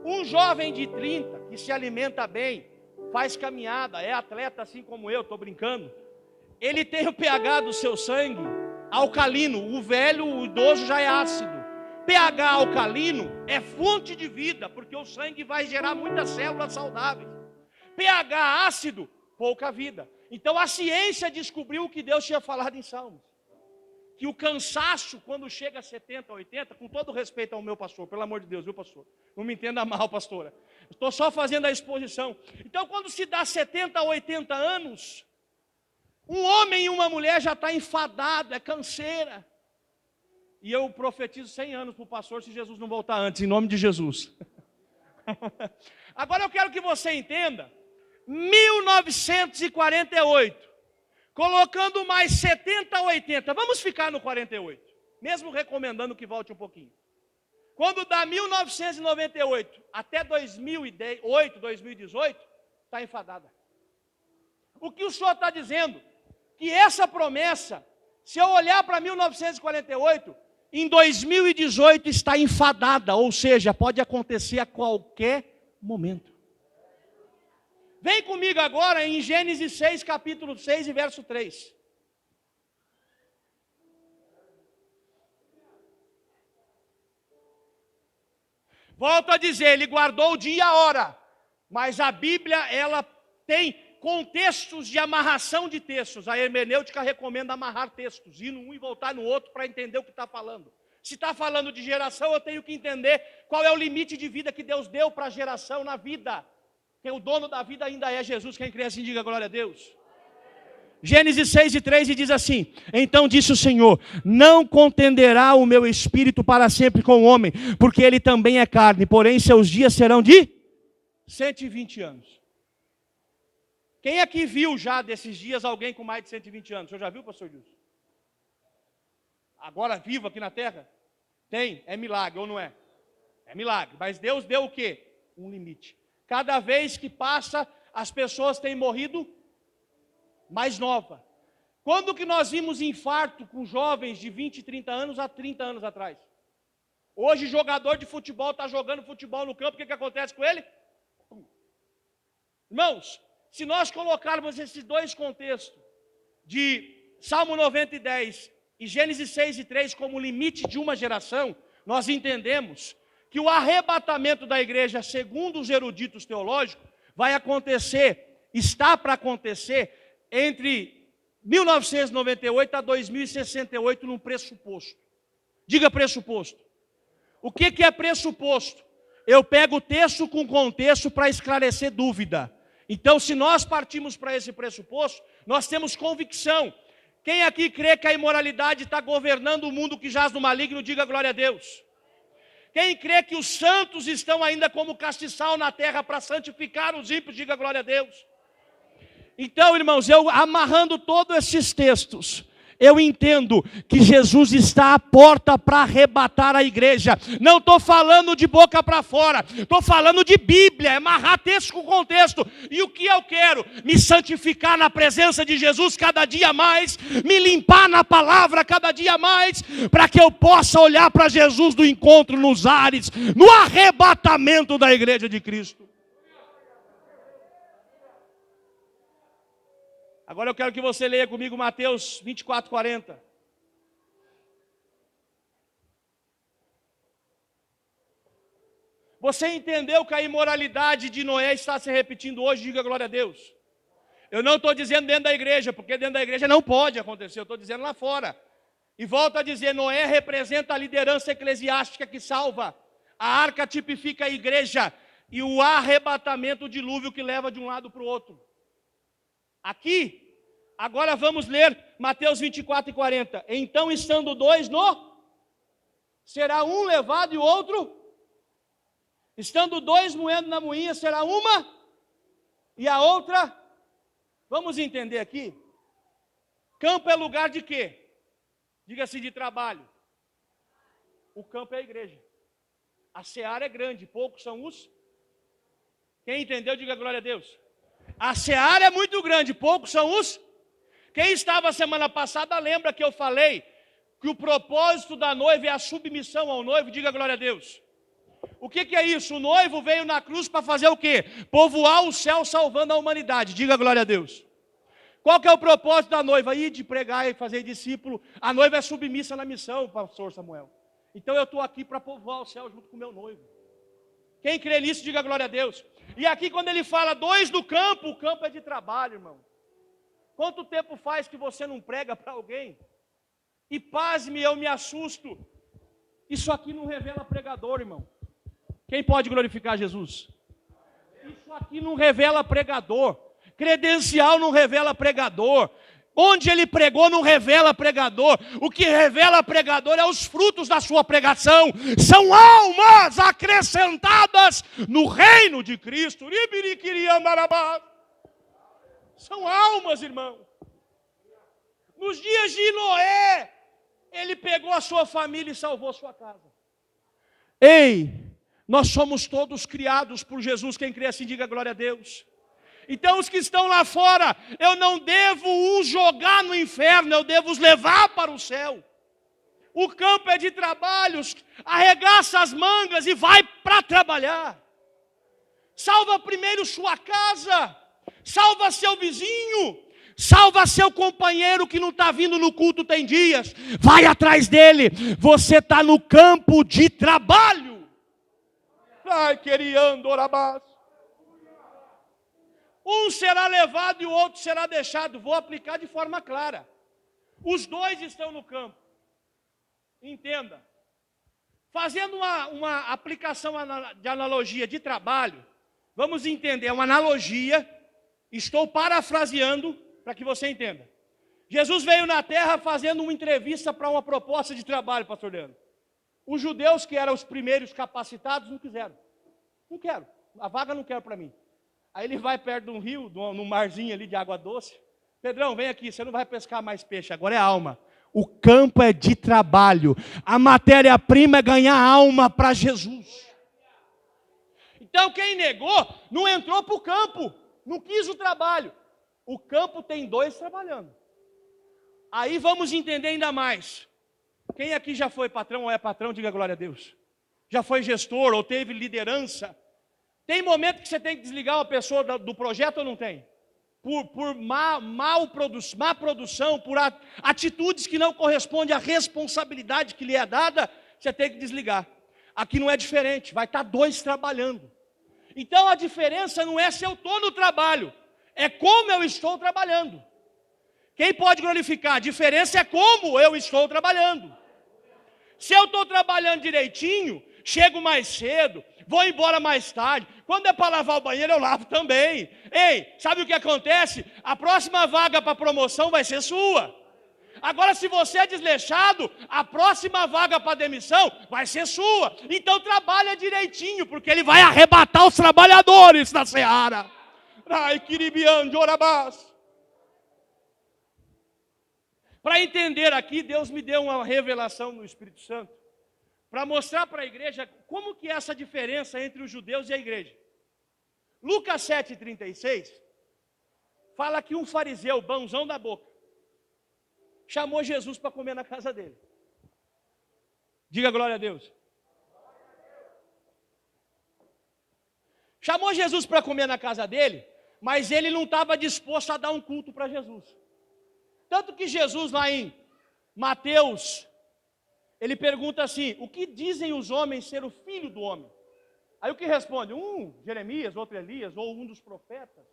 Um jovem de 30 que se alimenta bem, faz caminhada, é atleta assim como eu, estou brincando. Ele tem o pH do seu sangue alcalino. O velho, o idoso já é ácido. pH alcalino é fonte de vida, porque o sangue vai gerar muitas células saudáveis. pH ácido, pouca vida. Então a ciência descobriu o que Deus tinha falado em Salmos. Que o cansaço, quando chega a 70, 80, com todo respeito ao meu pastor, pelo amor de Deus, viu, pastor? Não me entenda mal, pastora. Estou só fazendo a exposição. Então, quando se dá 70, 80 anos, um homem e uma mulher já está enfadado, é canseira. E eu profetizo 100 anos para o pastor se Jesus não voltar antes, em nome de Jesus. Agora eu quero que você entenda, 1948, colocando mais 70, 80, vamos ficar no 48, mesmo recomendando que volte um pouquinho. Quando dá 1998 até 2008, 2018, está enfadada. O que o senhor está dizendo? Que essa promessa, se eu olhar para 1948, em 2018 está enfadada, ou seja, pode acontecer a qualquer momento. Vem comigo agora em Gênesis 6, capítulo 6 e verso 3. Volto a dizer, ele guardou o dia e a hora, mas a Bíblia, ela tem contextos de amarração de textos. A hermenêutica recomenda amarrar textos, ir num e voltar no outro para entender o que está falando. Se está falando de geração, eu tenho que entender qual é o limite de vida que Deus deu para a geração na vida. Porque o dono da vida ainda é Jesus. Quem crê assim, diga glória a Deus. Gênesis 6 e 3 diz assim: então disse o Senhor, não contenderá o meu espírito para sempre com o homem, porque ele também é carne, porém seus dias serão de 120 anos. Quem aqui viu já desses dias alguém com mais de 120 anos? O senhor já viu, pastor Gilson? Agora vivo aqui na terra? Tem, é milagre ou não é? É milagre, mas Deus deu o quê? Um limite. Cada vez que passa, as pessoas têm morrido mais nova. Quando que nós vimos infarto com jovens de 20, 30 anos há 30 anos atrás? Hoje jogador de futebol está jogando futebol no campo, o que acontece com ele? Irmãos, se nós colocarmos esses dois contextos, de Salmo 90 e 10 e Gênesis 6 e 3 como limite de uma geração, nós entendemos que o arrebatamento da igreja, segundo os eruditos teológicos, vai acontecer, está para acontecer, entre 1998 a 2068, num pressuposto. Diga pressuposto. O que é pressuposto? Eu pego o texto com contexto para esclarecer dúvida. Então, se nós partimos para esse pressuposto, nós temos convicção. Quem aqui crê que a imoralidade está governando o mundo que jaz no maligno, diga glória a Deus. Quem crê que os santos estão ainda como castiçal na terra para santificar os ímpios, diga glória a Deus. Então, irmãos, eu amarrando todos esses textos, eu entendo que Jesus está à porta para arrebatar a igreja. Não estou falando de boca para fora, estou falando de Bíblia, amarrar texto com contexto. E o que eu quero? Me santificar na presença de Jesus cada dia mais, me limpar na palavra cada dia mais, para que eu possa olhar para Jesus do encontro nos ares, no arrebatamento da igreja de Cristo. Agora eu quero que você leia comigo Mateus 24, 40. Você entendeu que a imoralidade de Noé está se repetindo hoje? Diga glória a Deus. Eu não estou dizendo dentro da igreja, porque dentro da igreja não pode acontecer, eu estou dizendo lá fora. E volto a dizer, Noé representa a liderança eclesiástica que salva. A arca tipifica a igreja e o arrebatamento, o dilúvio que leva de um lado para o outro. Aqui, agora vamos ler Mateus 24 e 40. Então, estando dois será um levado e o outro? Estando dois moendo na moinha, será uma e a outra? Vamos entender aqui. Campo é lugar de quê? Diga-se de trabalho. O campo é a igreja. A seara é grande, poucos são os. Quem entendeu, diga glória a Deus. A seara é muito grande, poucos são os. Quem estava semana passada lembra que eu falei que o propósito da noiva é a submissão ao noivo, diga glória a Deus. O que é isso? O noivo veio na cruz para fazer o quê? Povoar o céu salvando a humanidade, diga glória a Deus. Qual que é o propósito da noiva? Ir de pregar e fazer discípulo. A noiva é submissa na missão, pastor Samuel. Então eu estou aqui para povoar o céu junto com o meu noivo. Quem crê nisso, diga glória a Deus. E aqui quando ele fala 2 do campo, o campo é de trabalho, irmão. Quanto tempo faz que você não prega para alguém? E pasme, eu me assusto. Isso aqui não revela pregador, irmão. Quem pode glorificar Jesus? Isso aqui não revela pregador. Credencial não revela pregador. Onde ele pregou não revela pregador. O que revela pregador é os frutos da sua pregação. São almas acrescentadas no reino de Cristo. São almas, irmão. Nos dias de Noé, ele pegou a sua família e salvou a sua casa. Ei, nós somos todos criados por Jesus. Quem crê assim, diga glória a Deus. Então os que estão lá fora, eu não devo os jogar no inferno, eu devo os levar para o céu. O campo é de trabalhos, arregaça as mangas e vai para trabalhar. Salva primeiro sua casa, salva seu vizinho, salva seu companheiro que não está vindo no culto tem dias. Vai atrás dele, você está no campo de trabalho. Ai, queriando, orabás. Um será levado e o outro será deixado. Vou aplicar de forma clara. Os dois estão no campo. Entenda. Fazendo uma aplicação de analogia de trabalho, vamos entender, é uma analogia, estou parafraseando para que você entenda. Jesus veio na terra fazendo uma entrevista para uma proposta de trabalho, pastor Leandro. Os judeus, que eram os primeiros capacitados, não quiseram. Não quero, a vaga não quero para mim. Aí ele vai perto de um rio, num marzinho ali de água doce. Pedrão, vem aqui, você não vai pescar mais peixe, agora é alma. O campo é de trabalho. A matéria-prima é ganhar alma para Jesus. Então quem negou, não entrou para o campo, não quis o trabalho. O campo tem 2 trabalhando. Aí vamos entender ainda mais. Quem aqui já foi patrão ou é patrão, diga glória a Deus. Já foi gestor ou teve liderança. Tem momento que você tem que desligar uma pessoa do projeto ou não tem? Por má produção, por atitudes que não correspondem à responsabilidade que lhe é dada, você tem que desligar. Aqui não é diferente, vai estar 2 trabalhando. Então a diferença não é se eu estou no trabalho, é como eu estou trabalhando. Quem pode glorificar? A diferença é como eu estou trabalhando. Se eu estou trabalhando direitinho, chego mais cedo, vou embora mais tarde. Quando é para lavar o banheiro, eu lavo também. Ei, sabe o que acontece? A próxima vaga para promoção vai ser sua. Agora, se você é desleixado, a próxima vaga para demissão vai ser sua. Então, trabalha direitinho, porque ele vai arrebatar os trabalhadores da seara. Ai, quiribian de orabás. Para entender aqui, Deus me deu uma revelação no Espírito Santo, para mostrar para a igreja como que é essa diferença entre os judeus e a igreja. Lucas 7,36, fala que um fariseu, bonzão da boca, chamou Jesus para comer na casa dele. Diga glória a Deus. Chamou Jesus para comer na casa dele, mas ele não estava disposto a dar um culto para Jesus. Tanto que Jesus lá em Mateus, ele pergunta assim, o que dizem os homens ser o filho do homem? Aí o que responde? Jeremias, outro Elias, ou um dos profetas.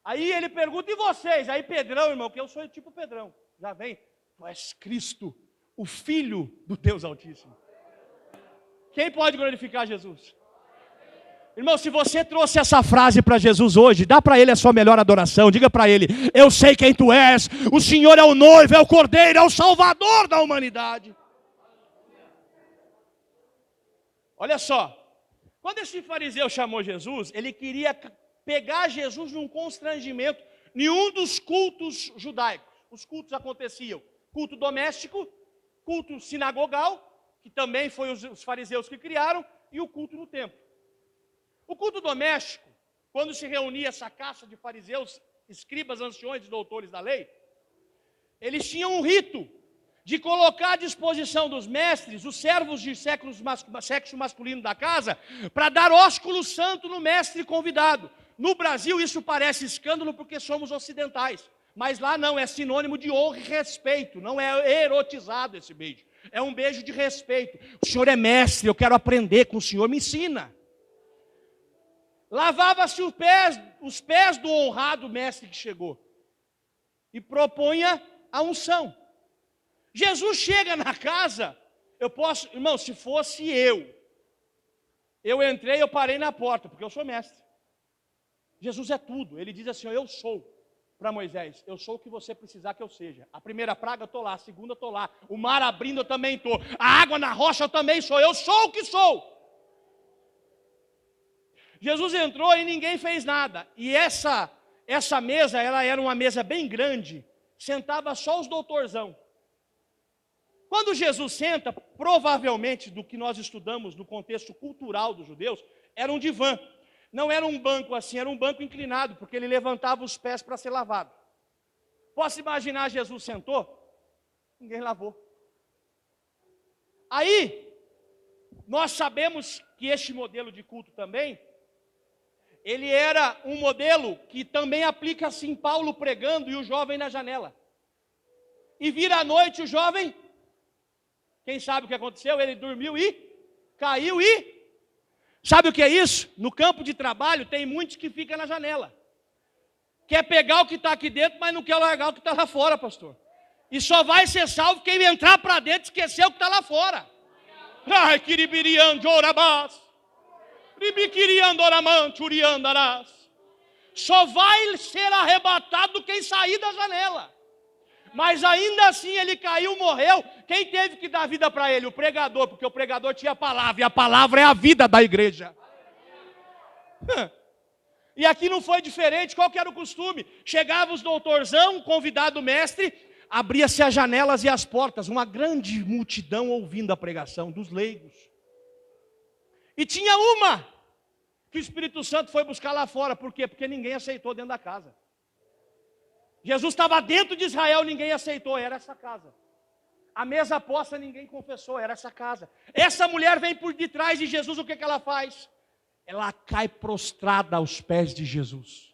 Aí ele pergunta, e vocês? Aí Pedrão, irmão, que eu sou tipo Pedrão, já vem, tu és Cristo, o Filho do Deus Altíssimo. Quem pode glorificar Jesus? Irmão, se você trouxe essa frase para Jesus hoje, dá para ele a sua melhor adoração, diga para ele, eu sei quem tu és, o Senhor é o noivo, é o Cordeiro, é o Salvador da humanidade. Olha só, quando esse fariseu chamou Jesus, ele queria pegar Jesus num constrangimento, nenhum dos cultos judaicos. Os cultos aconteciam, culto doméstico, culto sinagogal, que também foi os fariseus que criaram, e o culto no templo. O culto doméstico, quando se reunia essa caixa de fariseus, escribas, anciões e doutores da lei, eles tinham um rito de colocar à disposição dos mestres, os servos de sexo masculino da casa, para dar ósculo santo no mestre convidado. No Brasil isso parece escândalo porque somos ocidentais. Mas lá não, é sinônimo de honra e respeito. Não é erotizado esse beijo. É um beijo de respeito. O senhor é mestre, eu quero aprender com o senhor, me ensina. Lavava-se os pés do honrado mestre que chegou. E propunha a unção. Jesus chega na casa, irmão, se fosse eu entrei, eu parei na porta, porque eu sou mestre. Jesus é tudo, ele diz assim, eu sou, para Moisés, eu sou o que você precisar que eu seja. A primeira praga eu estou lá, a segunda eu estou lá, o mar abrindo eu também estou, a água na rocha eu também sou, eu sou o que sou. Jesus entrou e ninguém fez nada, e essa mesa, ela era uma mesa bem grande, sentava só os doutorzão. Quando Jesus senta, provavelmente do que nós estudamos no contexto cultural dos judeus, era um divã. Não era um banco assim, era um banco inclinado, porque ele levantava os pés para ser lavado. Posso imaginar, Jesus sentou? Ninguém lavou. Aí, nós sabemos que este modelo de culto também, ele era um modelo que também aplica assim, Paulo pregando e o jovem na janela. E vira à noite o jovem, quem sabe o que aconteceu? Ele dormiu e caiu e... Sabe o que é isso? No campo de trabalho tem muitos que ficam na janela. Quer pegar o que está aqui dentro, mas não quer largar o que está lá fora, pastor. E só vai ser salvo quem entrar para dentro e esquecer o que está lá fora. Ai, kiribirian, jorabás. Ribikirian, doraman, churiandarás. Só vai ser arrebatado quem sair da janela. Mas ainda assim ele caiu, morreu. Quem teve que dar vida para ele? O pregador, porque o pregador tinha a palavra, e a palavra é a vida da igreja. E aqui não foi diferente. Qual que era o costume? Chegava os doutorzão, convidado mestre, abria-se as janelas e as portas, uma grande multidão ouvindo a pregação dos leigos. E tinha uma que o Espírito Santo foi buscar lá fora. Por quê? Porque ninguém aceitou dentro da casa. Jesus estava dentro de Israel, ninguém aceitou, era essa casa. A mesa posta, ninguém confessou, era essa casa. Essa mulher vem por detrás de Jesus, o que ela faz? Ela cai prostrada aos pés de Jesus.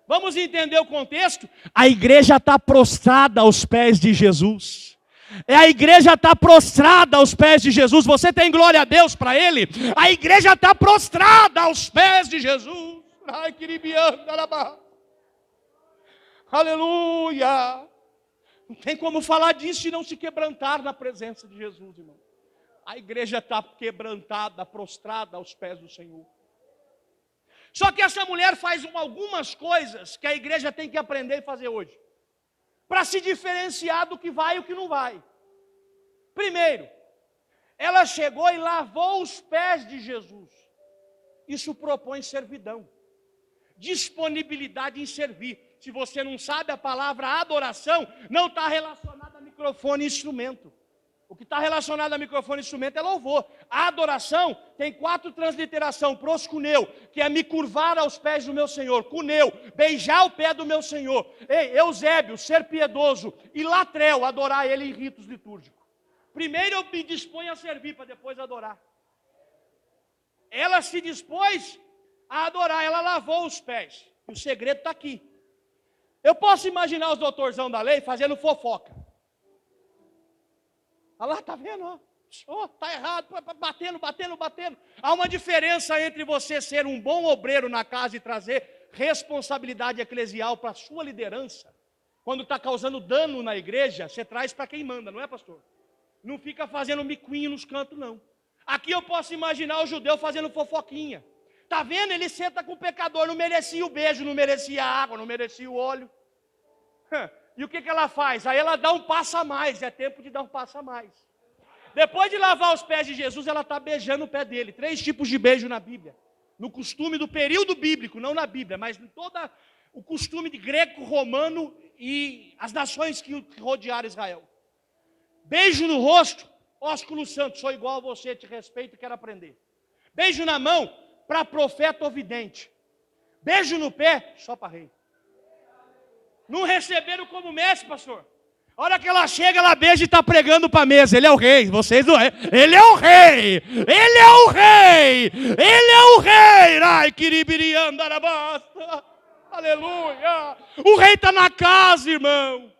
Vamos entender o contexto? A igreja está prostrada aos pés de Jesus. A igreja está prostrada aos pés de Jesus. Você tem glória a Deus para Ele? A igreja está prostrada aos pés de Jesus. Ai, que aleluia! Não tem como falar disso e não se quebrantar na presença de Jesus, irmão. A igreja está quebrantada, prostrada aos pés do Senhor. Só que essa mulher faz algumas coisas que a igreja tem que aprender e fazer hoje, para se diferenciar do que vai e o que não vai. Primeiro, ela chegou e lavou os pés de Jesus. Isso propõe servidão, disponibilidade em servir. Se você não sabe, a palavra adoração não está relacionada a microfone e instrumento. O que está relacionado a microfone e instrumento é louvor. A adoração tem 4 transliterações. Proscuneu, que é me curvar aos pés do meu Senhor. Cuneu, beijar o pé do meu Senhor. Eusébio, ser piedoso. E latreu, adorar Ele em ritos litúrgicos. Primeiro eu me disponho a servir, para depois adorar. Ela se dispôs a adorar, ela lavou os pés. E o segredo está aqui. Eu posso imaginar os doutorzão da lei fazendo fofoca. Olha lá, está vendo? Está errado, batendo. Há uma diferença entre você ser um bom obreiro na casa e trazer responsabilidade eclesial para a sua liderança. Quando está causando dano na igreja, você traz para quem manda, não é, pastor? Não fica fazendo miquinho nos cantos, não. Aqui eu posso imaginar o judeu fazendo fofoquinha. Está vendo? Ele senta com o pecador, não merecia o beijo, não merecia a água, não merecia o óleo. E o que ela faz? Aí ela dá um passo a mais, é tempo de dar um passo a mais. Depois de lavar os pés de Jesus, ela está beijando o pé dele. 3 tipos de beijo na Bíblia. No costume do período bíblico, não na Bíblia, mas em todo o costume de greco, romano e as nações que rodearam Israel. Beijo no rosto, ósculo santo, sou igual a você, te respeito e quero aprender. Beijo na mão, para profeta ou vidente. Beijo no pé, só para rei. Não receberam como mestre, pastor. A hora que ela chega, ela beija e está pregando para a mesa. Ele é o rei, vocês não é. Ele é o rei, ele é o rei, ele é o rei. Ai, quiribiriandarabasta. Aleluia. O rei está na casa, irmão.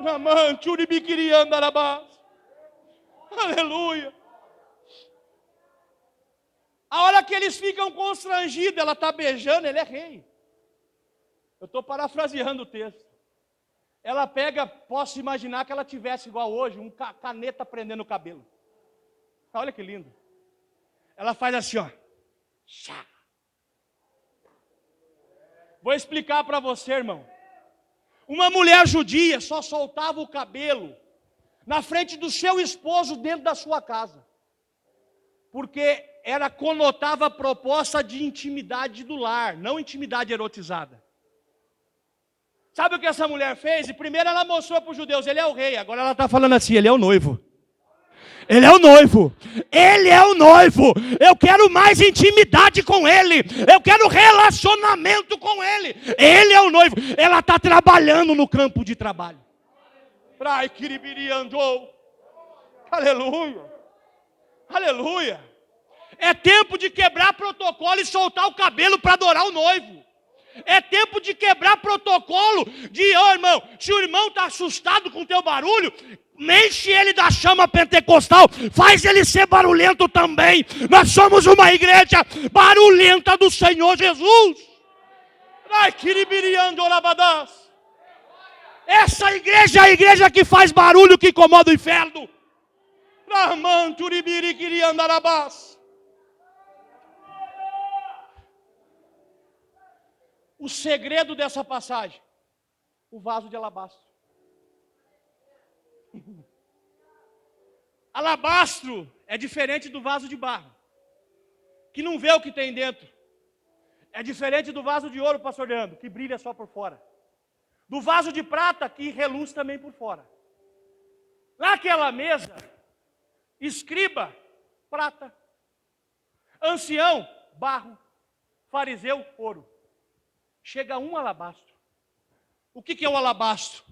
Ramante, uribiquiriandarabasta. Aleluia. A hora que eles ficam constrangidos, ela está beijando, ele é rei. Eu estou parafraseando o texto. Ela pega, posso imaginar que ela tivesse igual hoje, caneta prendendo o cabelo. Olha que lindo. Ela faz assim, ó. Chá. Vou explicar para você, irmão. Uma mulher judia só soltava o cabelo na frente do seu esposo dentro da sua casa. Porque conotava a proposta de intimidade do lar, não intimidade erotizada. Sabe o que essa mulher fez? E primeiro ela mostrou para os judeus, ele é o rei. Agora ela está falando assim, ele é o noivo. Ele é o noivo. Ele é o noivo. Eu quero mais intimidade com ele. Eu quero relacionamento com ele. Ele é o noivo. Ela está trabalhando no campo de trabalho. Ai, quiribiri andou. Aleluia. Aleluia. É tempo de quebrar protocolo e soltar o cabelo para adorar o noivo. É tempo de quebrar protocolo de, irmão, se o irmão está assustado com o teu barulho, enche ele da chama pentecostal, faz ele ser barulhento também. Nós somos uma igreja barulhenta do Senhor Jesus. Ai, quiribiriando orabadás. Essa igreja é a igreja que faz barulho, que incomoda o inferno. Ramanturibiriquiriandarabás. O segredo dessa passagem, o vaso de alabastro. Alabastro é diferente do vaso de barro, que não vê o que tem dentro. É diferente do vaso de ouro, pastor Leandro, que brilha só por fora. Do vaso de prata, que reluz também por fora. Naquela mesa, escriba, prata. Ancião, barro. Fariseu, ouro. Chega um alabastro. O que é o alabastro?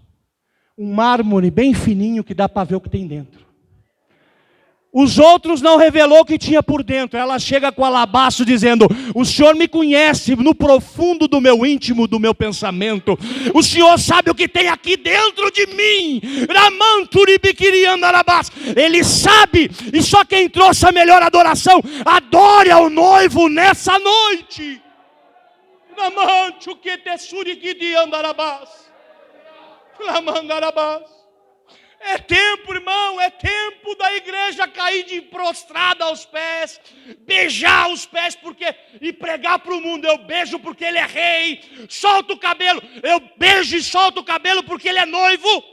Um mármore bem fininho que dá para ver o que tem dentro. Os outros não revelou o que tinha por dentro. Ela chega com o alabastro dizendo, o Senhor me conhece no profundo do meu íntimo, do meu pensamento. O Senhor sabe o que tem aqui dentro de mim. Ele sabe, e só quem trouxe a melhor adoração, adore ao noivo nessa noite. É tempo, irmão, é tempo da igreja cair de prostrada aos pés, beijar os pés e pregar para o mundo. Eu beijo porque ele é rei, solta o cabelo. Eu beijo e solto o cabelo porque ele é noivo.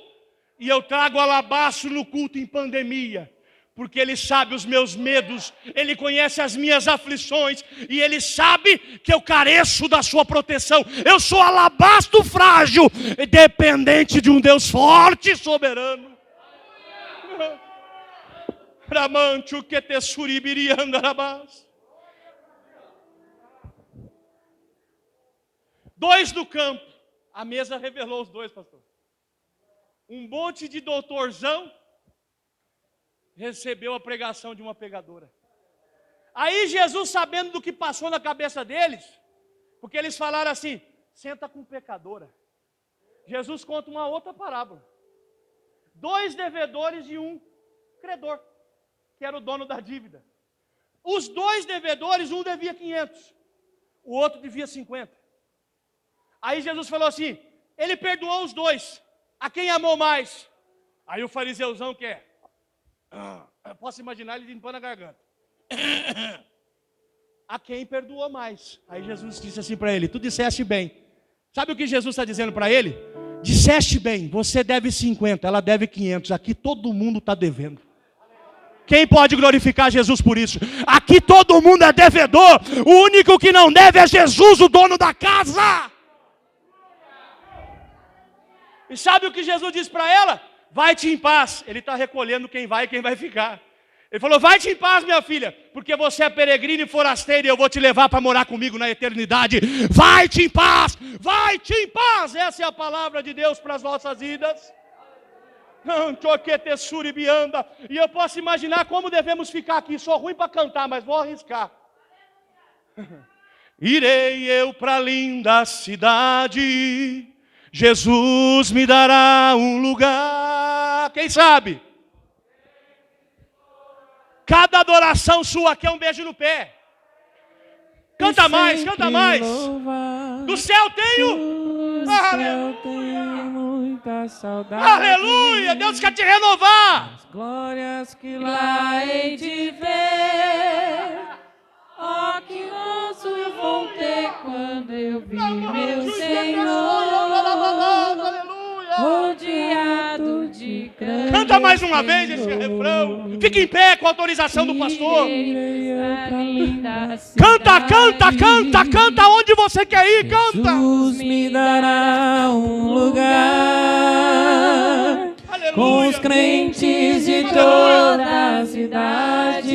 E eu trago alabastro no culto em pandemia. Porque Ele sabe os meus medos, Ele conhece as minhas aflições, e Ele sabe que eu careço da sua proteção. Eu sou alabastro frágil, dependente de um Deus forte e soberano. Dois no campo, a mesa revelou os dois, pastor. Um monte de doutorzão recebeu a pregação de uma pregadora. Aí Jesus, sabendo do que passou na cabeça deles, porque eles falaram assim, senta com pecadora. Jesus conta uma outra parábola. 2 devedores e um credor, que era o dono da dívida. Os 2 devedores, um devia 500, o outro devia 50. Aí Jesus falou assim, ele perdoou os 2, a quem amou mais? Aí o fariseuzão quer. Eu posso imaginar ele limpando a garganta. A quem perdoou mais? Aí Jesus disse assim para ele, tu disseste bem. Sabe o que Jesus está dizendo para ele? Disseste bem, você deve 50, ela deve 500. Aqui todo mundo está devendo. Quem pode glorificar Jesus por isso? Aqui todo mundo é devedor. O único que não deve é Jesus, o dono da casa. E sabe o que Jesus disse para ela? Vai-te em paz. Ele está recolhendo quem vai e quem vai ficar. Ele falou, vai-te em paz, minha filha, porque você é peregrina e forasteira e eu vou te levar para morar comigo na eternidade. Vai-te em paz, vai-te em paz. Essa é a palavra de Deus para as nossas vidas. E eu posso imaginar como devemos ficar aqui. Sou ruim para cantar, mas vou arriscar. Irei eu para a linda cidade, Jesus me dará um lugar. Quem sabe? Cada adoração sua aqui é um beijo no pé. Canta mais, canta mais. Do céu tenho. Muita saudade. Aleluia, Deus quer te renovar. As glórias que lá hei de ver. Oh, que gozo eu vou ter quando eu vi meu Senhor rodeado de grandes. Canta mais uma vez esse refrão. Fique em pé com a autorização do pastor. Canta, canta, canta, canta onde você quer ir, canta. Jesus me dará um lugar. Aleluia. Com os crentes de todas as cidades,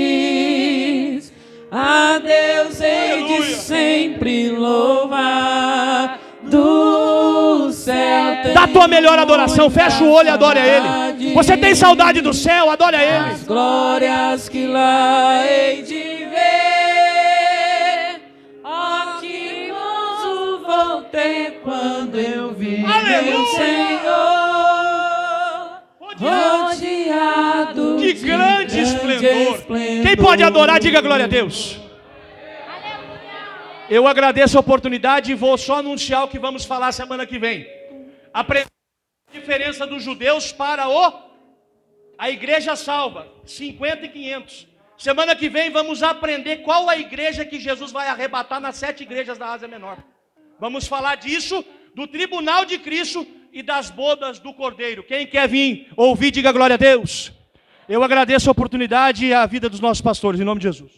a Deus hei de sempre louvar. Do céu dá a tua melhor adoração, fecha o olho e adore a Ele. Você tem saudade do céu, adore a Ele. As glórias que lá hei de ver. Oh, que gozo vou ter quando eu vi meu Senhor rodeado de grande esplendor. Quem pode adorar, diga glória a Deus. Eu agradeço a oportunidade e vou só anunciar o que vamos falar semana que vem. A diferença dos judeus para a igreja salva, 50 e 500. Semana que vem vamos aprender qual a igreja que Jesus vai arrebatar nas 7 igrejas da Ásia Menor. Vamos falar disso, do tribunal de Cristo e das bodas do Cordeiro. Quem quer vir ouvir, diga glória a Deus. Eu agradeço a oportunidade e a vida dos nossos pastores, em nome de Jesus.